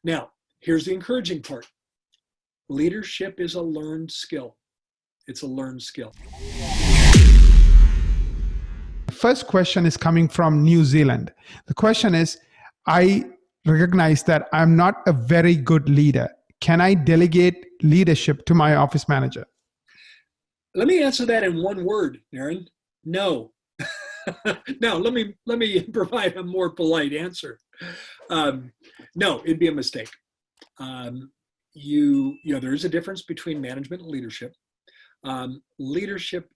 Now, here's the encouraging part. Leadership is a learned skill. It's a learned skill. First question is coming from New Zealand. The question is, I recognize that I'm not a very good leader. Can I delegate leadership to my office manager? Let me answer that in one word, Aaron. No. Now, let me provide a more polite answer. No, it'd be a mistake. There is a difference between management and leadership. Leadership,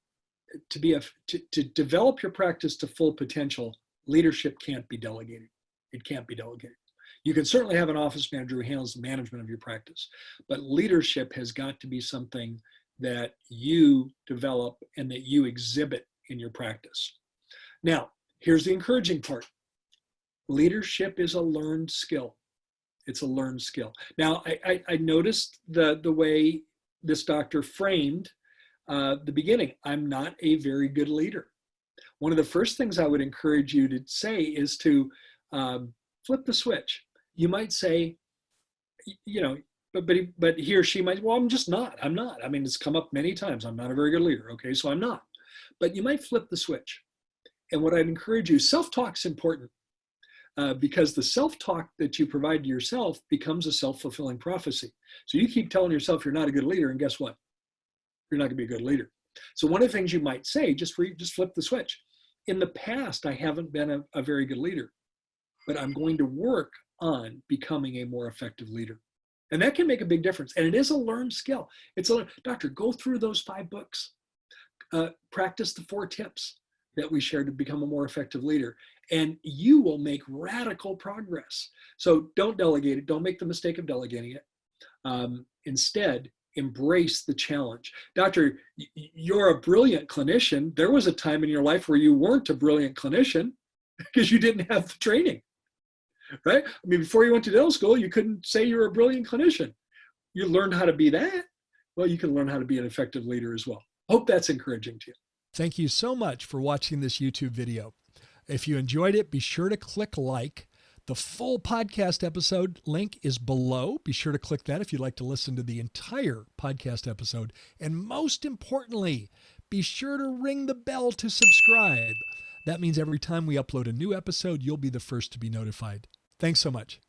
to develop your practice to full potential, leadership can't be delegated. It can't be delegated. You can certainly have an office manager who handles the management of your practice, but leadership has got to be something that you develop and that you exhibit in your practice. Now, here's the encouraging part. Leadership is a learned skill. It's a learned skill. Now, I noticed the way this doctor framed the beginning. I'm not a very good leader. One of the first things I would encourage you to say is to flip the switch. You might say, but he or she might, well, I'm not. I mean, it's come up many times. I'm not a very good leader. Okay, so I'm not. But you might flip the switch. And what I'd encourage you, self-talk's important because the self-talk that you provide to yourself becomes a self-fulfilling prophecy. So you keep telling yourself you're not a good leader, and guess what? You're not going to be a good leader. So one of the things you might say, just flip the switch. In the past, I haven't been a very good leader, but I'm going to work on becoming a more effective leader. And that can make a big difference. And it is a learned skill. Doctor, go through those 5 books. Practice the 4 tips that we shared to become a more effective leader. And you will make radical progress. So don't delegate it. Don't make the mistake of delegating it. Instead, embrace the challenge. Doctor, you're a brilliant clinician. There was a time in your life where you weren't a brilliant clinician because you didn't have the training, right? I mean, before you went to dental school, you couldn't say you're a brilliant clinician. You learned how to be that. Well, you can learn how to be an effective leader as well. Hope that's encouraging to you. Thank you so much for watching this YouTube video. If you enjoyed it, be sure to click like. The full podcast episode link is below. Be sure to click that if you'd like to listen to the entire podcast episode. And most importantly, be sure to ring the bell to subscribe. That means every time we upload a new episode, you'll be the first to be notified. Thanks so much.